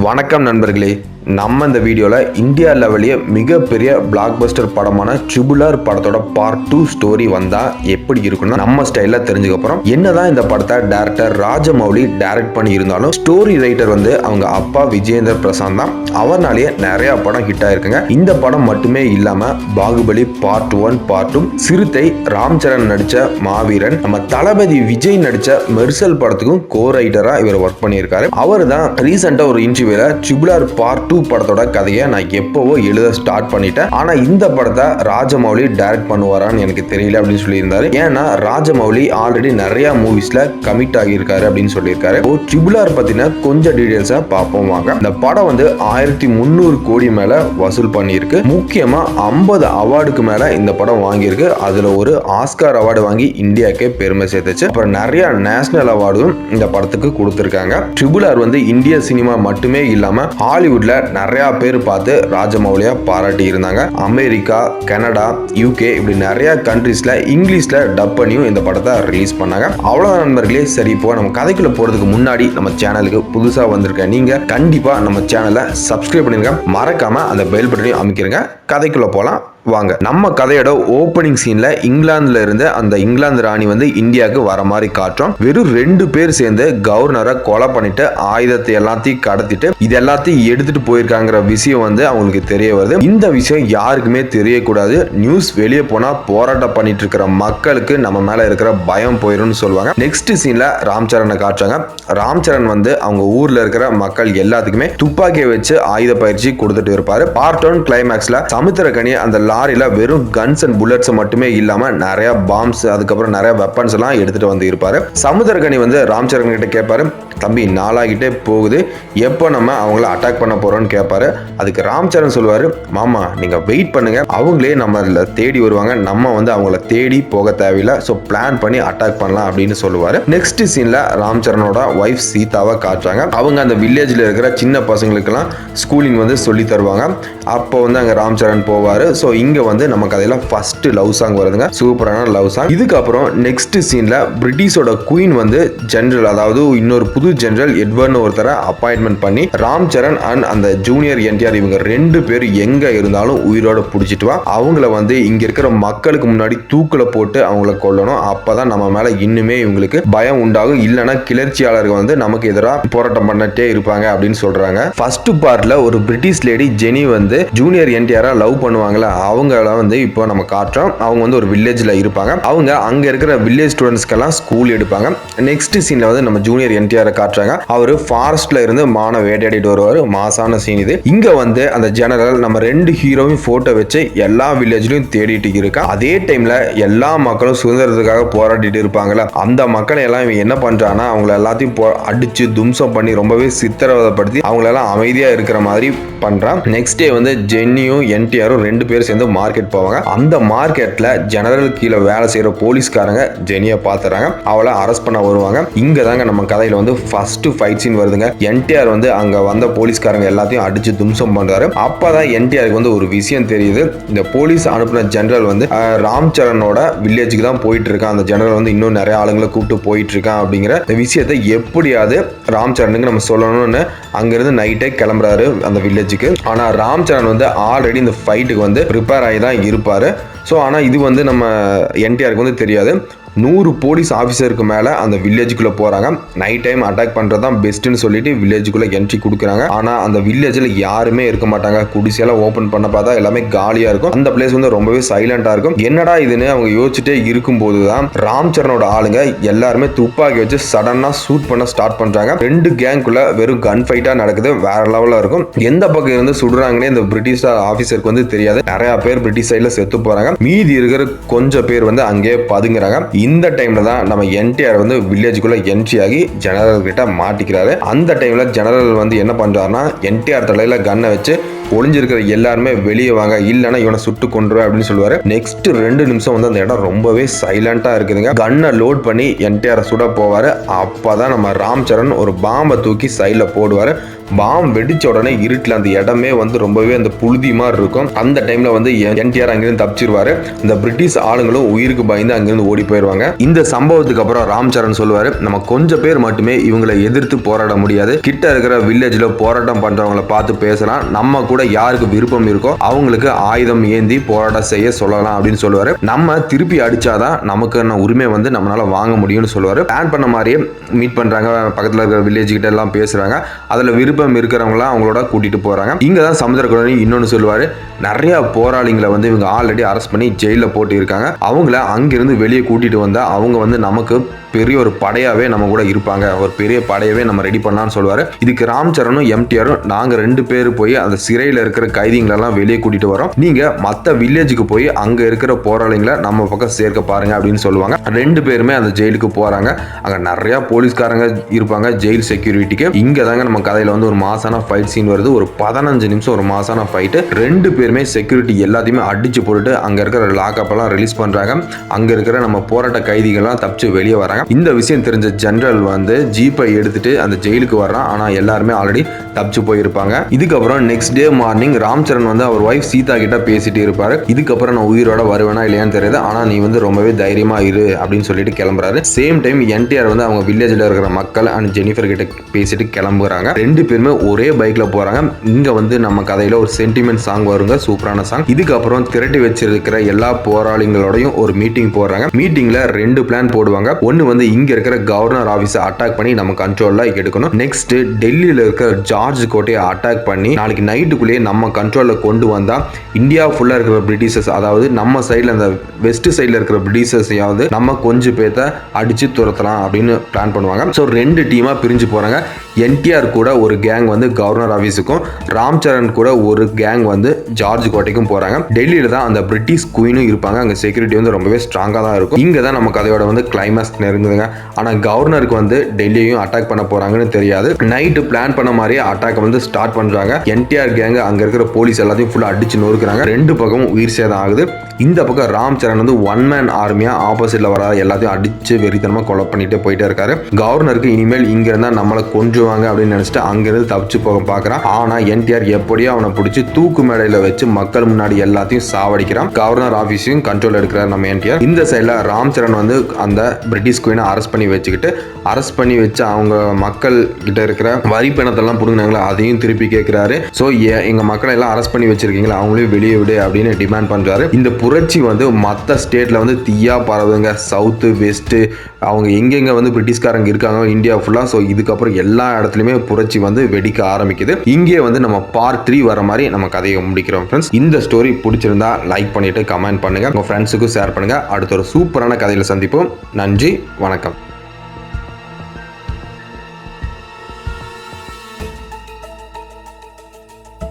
வணக்கம் நண்பர்களே. நம்ம இந்த வீடியோவில் இந்தியா லெவலியே மிகப்பெரிய பிளாக் பஸ்டர் படமான ட்ரிபிள் படத்தோட பார்ட் 2 ஸ்டோரி வந்தால் எப்படி இருக்குன்னா நம்ம ஸ்டைலில் தெரிஞ்சுக்கப்புறம் என்னதான் இந்த படத்தை டைரக்டர் ராஜமௌலி டைரக்ட் பண்ணி இருந்தாலும் ஸ்டோரி ரைட்டர் வந்து அவங்க அப்பா விஜயேந்திர பிரசாந்த் தான். அவர்னாலேயே நிறைய படம் ஹிட் ஆயிருக்குங்க. இந்த படம் மட்டுமே இல்லாமல் பாகுபலி பார்ட் 1 பார்ட் 2, சிறுத்தை ராம் சரண் நடித்த மாவீரன், நம்ம தளபதி விஜய் நடித்த மெர்சல் படத்துக்கும் கோ ரைட்டராக இவர் ஒர்க் பண்ணியிருக்காரு. அவர் தான் ரீசெண்டாக ஒரு இன்டர்வியூல ட்ரிபிள் பார்ட் 2 படத்தோட கதையை நான் எப்பவோ எழுத ஸ்டார்ட் பண்ணிட்டேன், ஆனா இந்த படத்தை ராஜமௌலி டைரக்ட் பண்ணுவாரான்னு எனக்கு தெரியல அப்படின்னு சொல்லியிருந்தாரு. ஏன்னா ராஜமௌலி ஆல்ரெடி நிறைய மூவிஸ்ல கமிட் ஆகியிருக்காரு அப்படின்னு சொல்லியிருக்காரு. ட்ரிபிள் பத்தின கொஞ்சம் டீடைல்ஸை பார்ப்போம் வாங்க. இந்த படம் வந்து 1300 கோடி மேல வசூல் பண்ணியிருக்கு. முக்கியமா 50 அவார்டுக்கு மேல இந்த படம் வாங்கியிருக்கு. அதுல ஒரு ஆஸ்கார் அவார்டு வாங்கி இந்தியாவுக்கே பெருமை சேர்த்துச்சு. அப்புறம் நிறைய நேஷனல் அவார்டும் இந்த படத்துக்கு கொடுத்திருக்காங்க. ட்ரிபிள் வந்து இந்திய சினிமா மட்டுமே இல்லாம ஹாலிவுட்ல நிறைய பேர் பார்த்து ராஜமௌலியா பாராட்டி இருந்தாங்க. அமெரிக்கா, கனடா, யூகே இப்படி நிறைய கண்ட்ரீஸ்ல இங்கிலீஷ்ல டப் பண்ணியும் இந்த படத்தை ரிலீஸ் பண்ணாங்க. அவ்வளவுதான் நண்பர்களே. சரி, இப்போ நம்ம கதைக்குள்ள போறதுக்கு முன்னாடி நம்ம சேனலுக்கு புதுசா வந்திருக்க நீங்க கண்டிப்பா நம்ம சேனலை சப்ஸ்கிரைப் பண்ணிருங்க. மறக்காம அந்த பெல் பட்டனையும் அமைக்கிறங்க. கதைக்குள்ள போலாம் வாங்க. நம்ம கதையோட ஓப்பனிங் சீன்ல இங்கிலாந்துல இருந்து அந்த இங்கிலாந்து ராணி வந்து இந்தியாவுக்கு வர மாதிரி காட்டுறோம். வெறும் 2 பேர் சேர்ந்து கவர்னரை கொலை பண்ணிட்டு ஆயுதத்தை எல்லாத்தையும் கடத்திட்டு இது எல்லாத்தையும் எடுத்துட்டு போயிருக்காங்கிற விஷயம் வந்து அவங்களுக்கு தெரிய வருது. இந்த விஷயம் யாருக்குமே தெரியக்கூடாது. நியூஸ் வெளியே போனா போராட்டம் பண்ணிட்டு இருக்கிற மக்களுக்கு நம்ம மேல இருக்கிற பயம் போயிடும் சொல்லுவாங்க. நெக்ஸ்ட் சீன்ல ராம் சரணை காட்டுறாங்க. ராம் சரண் வந்து அவங்க ஊர்ல இருக்கிற மக்கள் எல்லாத்துக்குமே துப்பாக்கியை வச்சு ஆயுத பயிற்சி கொடுத்துட்டு இருப்பாரு. பார்ட் 1 கிளைமேக்ஸ்ல சமுத்திரக்கனி அந்த லாரியில வெறும் கன்ஸ் அண்ட் புல்லட்ஸ் மட்டுமே இல்லாம நிறைய பாம்ஸ், அதுக்கப்புறம் நிறைய வெப்பன்ஸ் எல்லாம் எடுத்துட்டு வந்து இருப்பாரு. சமுத்திரக்கனி வந்து ராம் சரண் கிட்ட கேட்பாரு, தம்பி நாளாகிட்டே போகுது, எப்போ நம்ம அவங்கள அட்டாக் பண்ண போறோம்னு கேட்பாரு. அதுக்கு ராம் சரண் சொல்லுவாரு, மாமா நீங்க வெயிட் பண்ணுங்க, அவங்களே நம்ம தேடி வருவாங்க, நம்ம வந்து அவங்கள தேடி போக தேவையில்லை, ஸோ பிளான் பண்ணி அட்டாக் பண்ணலாம் அப்படின்னு சொல்லுவாரு. நெக்ஸ்ட் சீன்ல ராம் சரணோட ஒய்ஃப் சீதாவை காட்டுறாங்க. அவங்க அந்த வில்லேஜ்ல இருக்கிற சின்ன பசங்களுக்கெல்லாம் ஸ்கூலிங் வந்து சொல்லி தருவாங்க. அப்போ வந்து அங்க ராம் சரண் போவாரு. ஸோ இங்க வந்து நம்ம கதையில ஃபர்ஸ்ட் லவ் சாங் வருதுங்க. சூப்பரான லவ் சாங். இதுக்கப்புறம் நெக்ஸ்ட் சீன்ல பிரிட்டிஷோட குயின் வந்து ஜெனரல், அதாவது இன்னொரு புது ஜெனரல் எட்வர்ட்னு ஒருத்தரை அப்பாயின்மெண்ட் பண்ணி ராம் சரண் அண்ட் அந்த ஜூனியர் என்டிஆர் இவங்க 2 பேர் எங்க இருந்தாலும் உயிரோட பிடிச்சிட்டு வா, அவங்கள வந்து இங்க இருக்கிற மக்களுக்கு முன்னாடி தூக்குல போட்டு அவங்கள கொல்லணும், அப்பதான் நம்ம மேல இன்னுமே இவங்களுக்கு பயம் உண்டாகும், இல்லைன்னா கிளர்ச்சியாளர்கள் வந்து நமக்கு எதிராக போராட்டம் பண்ணிட்டே இருப்பாங்க அப்படின்னு சொல்றாங்க. ஃபர்ஸ்ட் பார்ட்ல ஒரு பிரிட்டிஷ் லேடி ஜெனி வந்து ஜூனியர் என்டிஆரை லவ் பண்ணுவாங்களா, அவங்கள வந்து இப்போ நம்ம காட்டுறோம். அவங்க வந்து ஒரு வில்லேஜ்ல இருப்பாங்க. அவங்க அங்க இருக்கிற வில்லேஜ் ஸ்டூடெண்ட்ஸ்க்கெல்லாம் ஸ்கூல் எடுப்பாங்க. நெக்ஸ்ட் சீன்ல வந்து நம்ம ஜூனியர் என்டிஆர் காட்டுறாங்க. அவரு ஃபாரஸ்ட்ல இருந்து மான வேட்டையாடிட்டு வருவாரு. மாசான சீன் இது. இங்க வந்து அந்த ஜெனரல் நம்ம 2 ஹீரோவையும் போட்டோ வச்சு எல்லா வில்லேஜ்லயும் தேடிட்டு இருக்கா. அதே டைம்ல எல்லா மக்களும் சுதந்திரத்துக்காக போராடிட்டு இருப்பாங்கல்ல, அந்த மக்களை எல்லாம் இவன் என்ன பண்றான்னா அவங்கள எல்லாத்தையும் அடிச்சு தும்சம் பண்ணி ரொம்பவே சித்திரவதைப்படுத்தி அவங்களெல்லாம் அமைதியா இருக்கிற மாதிரி பண்றான். நெக்ஸ்ட் டே வந்து ஜென்னியும் என்டிஆரும் 2 பேரும் சேர்ந்து மார்க்கெட் போவாங்க. அந்த மார்க்கெட்ல ஜெனரல் கீழே வேலை செய்யற போலீஸ்காரங்க ஜெனியை பாத்துறாங்க. அவளை அரெஸ்ட் பண்ண வருவாங்க. இங்க தாங்க நம்ம கதையில வந்து ஃபர்ஸ்ட் ஃபைட் சீன் வருதுங்க. என்டிஆர் வந்து அங்க வந்த போலீஸ்காரங்க எல்லாத்தையும் அடிச்சு தும்சம் பண்றாரு. அப்பதான் என்டிஆருக்கு வந்து ஒரு விஷயம் தெரியுது. இந்த போலீஸ் அனுப்பின ஜெனரல் வந்து ராம் சரணோட வில்லேஜுக்கு தான் போயிட்டு இருக்கான். அந்த ஜெனரல் வந்து இன்னும் நிறைய ஆளுங்களை கூப்பிட்டு போயிட்டு இருக்கான் அப்படிங்கிற விஷயத்தை எப்படியாவது ராம் சரணுக்கு நம்ம சொல்லணும்னு அங்கிருந்து நைட்டே கிளம்புறாரு அந்த வில்லேஜுக்கு. ஆனா ராம் சரண் வந்து ஆல்ரெடி இந்த ஃபைட்டுக்கு வந்து ப்ரிப்பேர் ஆகி தான் இருப்பாரு. ஸோ ஆனால் இது வந்து நம்ம என்டிஆருக்கு வந்து தெரியாது. 100 போலீஸ் ஆஃபீஸருக்கு மேலே அந்த வில்லேஜுக்குள்ளே போகிறாங்க. நைட் டைம் அட்டாக் பண்ணுறது தான் பெஸ்ட்டுன்னு சொல்லிட்டு வில்லேஜுக்குள்ளே என்ட்ரி கொடுக்குறாங்க. ஆனால் அந்த வில்லேஜில் யாருமே இருக்க மாட்டாங்க. குடிசையெல்லாம் ஓப்பன் பண்ண பார்த்தா எல்லாமே காலியாக இருக்கும். அந்த பிளேஸ் வந்து ரொம்பவே சைலண்டாக இருக்கும். என்னடா இதுன்னு அவங்க யோசிச்சுட்டே இருக்கும்போது தான் ராம் சரணோட ஆளுங்க எல்லாருமே துப்பாக்கி வச்சு சடனாக ஷூட் பண்ண ஸ்டார்ட் பண்ணுறாங்க. 2 கேங்குள்ள வெறும் கன் ஃபைட்டாக நடக்குது. வேற லெவலில் இருக்கும். எந்த பக்கம் இருந்து சுடுறாங்கன்னே இந்த பிரிட்டிஷ் ஆஃபீஸருக்கு வந்து தெரியாது. நிறைய பேர் பிரிட்டிஷ் சைடில் செத்து போகிறாங்க. மீதி இருக்கிற கொஞ்சம் பேர் வந்து அங்கே பதுங்குறாங்க. இந்த டைம்ல தான் நம்ம என்டிஆர் வந்து வில்லேஜுக்குள்ள என்ட்ரி ஆகி ஜெனரல் கிட்ட மாட்டிக்கிறாரு. அந்த டைம்ல ஜெனரல் வந்து என்ன பண்றாருன்னா என்டிஆர் தலையில கன்னை வச்சு ஒளிஞ்சிருக்கிற எல்லாருமே வெளியே வாங்க, இல்லைன்னா இவனை சுட்டு கொண்டுருவேன் அப்படின்னு சொல்லுவாரு. நெக்ஸ்ட் 2 நிமிஷம் வந்து அந்த இடம் ரொம்பவே சைலண்டா இருக்குதுங்க. கன்னை லோட் பண்ணி என்டிஆர் சுட போவாரு. அப்பதான் நம்ம ராம் சரண் ஒரு பாம்பை தூக்கி சைட்ல போடுவாரு. பாம் வெடிச்ச உடனே இருட்டில் அந்த இடமே வந்து ரொம்பவே அந்த புழுதி மாதிரி இருக்கும். அந்த டைம்ல வந்து என்டிஆர் அங்கிருந்து தப்பிச்சிருவாரு. இந்த பிரிட்டிஷ் ஆளுங்களும் உயிருக்கு பயந்து அங்கிருந்து ஓடி போயிருவாங்க. இந்த சம்பவத்துக்கு அப்புறம் ராம் சரண் சொல்லுவாரு, நம்ம கொஞ்சம் பேர் மட்டுமே இவங்களை எதிர்த்து போராட முடியாது, கிட்ட இருக்கிற வில்லேஜ்ல போராட்டம் பண்றவங்களை பார்த்து பேசலாம், நம்ம கூட யாருக்கு விருப்பம் இருக்கோ அவங்களுக்கு ஆயுதம் ஏந்தி போராட்டம் செய்ய சொல்லலாம் அப்படின்னு சொல்லுவாரு. நம்ம திருப்பி அடிச்சாதான் நமக்கு உரிமை வந்து நம்மளால வாங்க முடியும்னு சொல்லுவாரு. பிளான் பண்ண மாதிரியே மீட் பண்றாங்க, பக்கத்துல இருக்கிற வில்லேஜ் கிட்ட எல்லாம் பேசுறாங்க. அதுல விருப்பம் இருக்கிறவங்களாம் அவங்களோட கூட்டிட்டு போறாங்க. இங்கதான் சமுத்திரகுழனி இன்னொன்னு சொல்லுவாரு, நிறைய போராளிகளை வந்து இவங்க ஆல்ரெடி அரெஸ்ட் பண்ணி ஜெயில போட்டு இருக்காங்க, அவங்கள அங்கிருந்து வெளியே கூட்டிட்டு வந்தா அவங்க வந்து நமக்கு பெரிய ஒரு படையாவே நம்ம கூட இருப்பாங்க, ஒரு பெரிய படையவே நம்ம ரெடி பண்ணலாம்னு சொல்லுவாரு. இதுக்கு ராம் சரணும் எம்டிஆரும் நாங்க 2 பேர் போய் அந்த சிறையில் இருக்கிற கைதிகளெல்லாம் வெளியே கூட்டிட்டு வரோம், நீங்க மற்ற வில்லேஜுக்கு போய் அங்க இருக்கிற போராளிகளை நம்ம பக்கம் சேர்க்க பாருங்க அப்படின்னு சொல்லுவாங்க. 2 பேருமே அந்த ஜெயிலுக்கு போறாங்க. அங்க நிறைய போலீஸ்காரங்க இருப்பாங்க ஜெயில் செக்யூரிட்டிக்கு. இங்க தாங்க நம்ம கதையில வந்து ஒரு மாசான ஃபைட் சீன் வருது. ஒரு 15 நிமிஷம் ஒரு மாசான ஃபைட். 2 பேருமே செக்யூரிட்டி எல்லாத்தையுமே அடிச்சு போட்டுட்டு அங்க இருக்கிற லாக்அப் எல்லாம் ரிலீஸ் பண்றாங்க. அங்க இருக்கிற நம்ம போராட்ட கைதிகள்லாம் தப்பிச்சு வெளியே வராங்க. இந்த விஷயம் தெரிஞ்ச ஜெனரல் வந்து ஜீப்பை எடுத்துட்டு அந்த ஜெயிலுக்கு வர்றான். ஆனா எல்லாருமே ஆல்ரெடி தப்பிச்சு போயிருப்பாங்க. இதுக்கப்புறம் next day morning Ram Charan வந்து அவர் ஒய்ஃப் சீதா கிட்ட பேசிட்டு இருப்பாரு. இதுக்கப்புறம் நான் உயிரோட வருவேனா இல்லையான்னு தெரியாது, ஆனா நீ வந்து ரொம்பவே தைரியமா இரு அப்படின்னு சொல்லிட்டு கிளம்புறாரு. சேம் டைம் என்டிஆர் வந்து அவங்க வில்லேஜ்ல இருக்கிற மக்கள் அண்ட் ஜெனிஃபர் கிட்ட பேசிட்டு கிளம்புறாங்க. 2 பேருமே ஒரே பைக்ல போறாங்க. இங்க வந்து நம்ம கதையில ஒரு சென்டிமெண்ட் சாங் வருங்க, சூப்பரான சாங். இதுக்கப்புறம் திரட்டி வச்சிருக்கிற எல்லா போராளிகளோடையும் ஒரு மீட்டிங் போடுறாங்க. மீட்டிங்ல 2 பிளான் போடுவாங்க. ஒன்னு வந்து இங்க இருக்கிற கவர்னர் ஆபீஸை அட்டாக் பண்ணி நம்ம கண்ட்ரோல்ல எடுக்கணும். நெக்ஸ்ட் டெல்லியில இருக்கிற ஜார்ஜ் கோட்டையை அட்டாக் பண்ணி நாளைக்கு நைட்டுக்குள்ளேயே நம்ம கண்ட்ரோல்ல கொண்டு வந்தா இந்தியா ஃபுல்லா இருக்கிற பிரிட்டிஷர்ஸ், அதாவது நம்ம சைட்ல அந்த வெஸ்ட் சைட்ல இருக்கிற பிரிட்டிஷர்ஸையாவது நம்ம கொஞ்சம் பேத்த அடிச்சு துரத்தலாம் அப்படின்னு பிளான் பண்ணுவாங்க. ஸோ 2 டீமா பிரிஞ்சு போறாங்க. என்டிஆர் கூட ஒரு கேங் வந்து கவர்னர் ஆபீஸுக்கும், ராம் சரண் கூட ஒரு கேங் வந்து ஜார்ஜ் கோட்டைக்கும் போறாங்க. டெல்லியில தான் அந்த பிரிட்டிஷ் குயினும் இருப்பாங்க. அங்க செக்யூரிட்டி வந்து ரொம்பவே ஸ்ட்ராங்கா தான் இருக்கும். இங்க தான் நம்ம கதையோட வந்து கிளைமேக்ஸ் நெருங்குதுங்க. ஆனா கவர்னருக்கு வந்து டெல்லியையும் அட்டாக் பண்ண போறாங்கன்னு தெரியாது. நைட்டு பிளான் பண்ண மாதிரியே அட்டாக் வந்து ஸ்டார்ட் பண்றாங்க. என்டிஆர் கேங் அங்க இருக்கிற போலீஸ் எல்லாத்தையும் ஃபுல்லா அடிச்சு நொறுக்குறாங்க. 2 பக்கமும் உயிர் சேதம் ஆகுது. இந்த பக்கம் ராம் சரண் வந்து 1 மேன் ஆர்மியா ஆப்போசிட்ல வர எல்லாத்தையும் அடிச்சு வெறித்தனமா கொலை பண்ணிட்டு போயிட்டே இருக்காரு. கவர்னருக்கு இனிமேல் இங்க இருந்தா நம்மளை கொஞ்சுவாங்க அப்படின்னு நினைச்சிட்டு அங்கிருந்து தப்பிச்சு போக பாக்குறான். ஆனா என்டிஆர் எப்படியோ அவனை பிடிச்சி தூக்கு மேடையில வச்சு மக்கள் முன்னாடி எல்லாத்தையும் சாவடிக்கிறான். கவர்னர் ஆபீஸையும் கண்ட்ரோல் எடுக்கிறார் நம்ம என்டிஆர். இந்த சைட்ல ராம் சரண் வந்து அந்த பிரிட்டிஷ் குயினை அரெஸ்ட் பண்ணி வச்சு அவங்க மக்கள் கிட்ட இருக்கிற வரி பணத்தெல்லாம் புடுங்கினாங்களா அதையும் திருப்பி கேட்கிறாரு. சோ எங்க மக்களை எல்லாம் அரெஸ்ட் பண்ணி வச்சிருக்கீங்களா, அவங்களையும் வெளியே விடு அப்படின்னு டிமாண்ட் பண்றாரு. இந்த புரட்சி வந்து மற்ற ஸ்டேட்ல வந்து தீயா பரவுதுங்க. சவுத்து வெஸ்ட் அவங்க எங்கெங்க வந்து பிரிட்டிஷ்காரங்க இருக்காங்க இந்தியா ஃபுல்லா. ஸோ இதுக்கப்புறம் எல்லா இடத்துலையுமே புரட்சி வந்து வெடிக்க ஆரம்பிக்குது. இங்கே வந்து நம்ம பார்ட் 3 வர மாதிரி நம்ம கதையை முடிக்கிறோம் ஃப்ரெண்ட்ஸ். இந்த ஸ்டோரி பிடிச்சிருந்தா லைக் பண்ணிட்டு கமெண்ட் பண்ணுங்க, உங்க ஃப்ரெண்ட்ஸுக்கும் ஷேர் பண்ணுங்க. அடுத்த ஒரு சூப்பரான கதையில சந்திப்போம். நன்றி, வணக்கம்.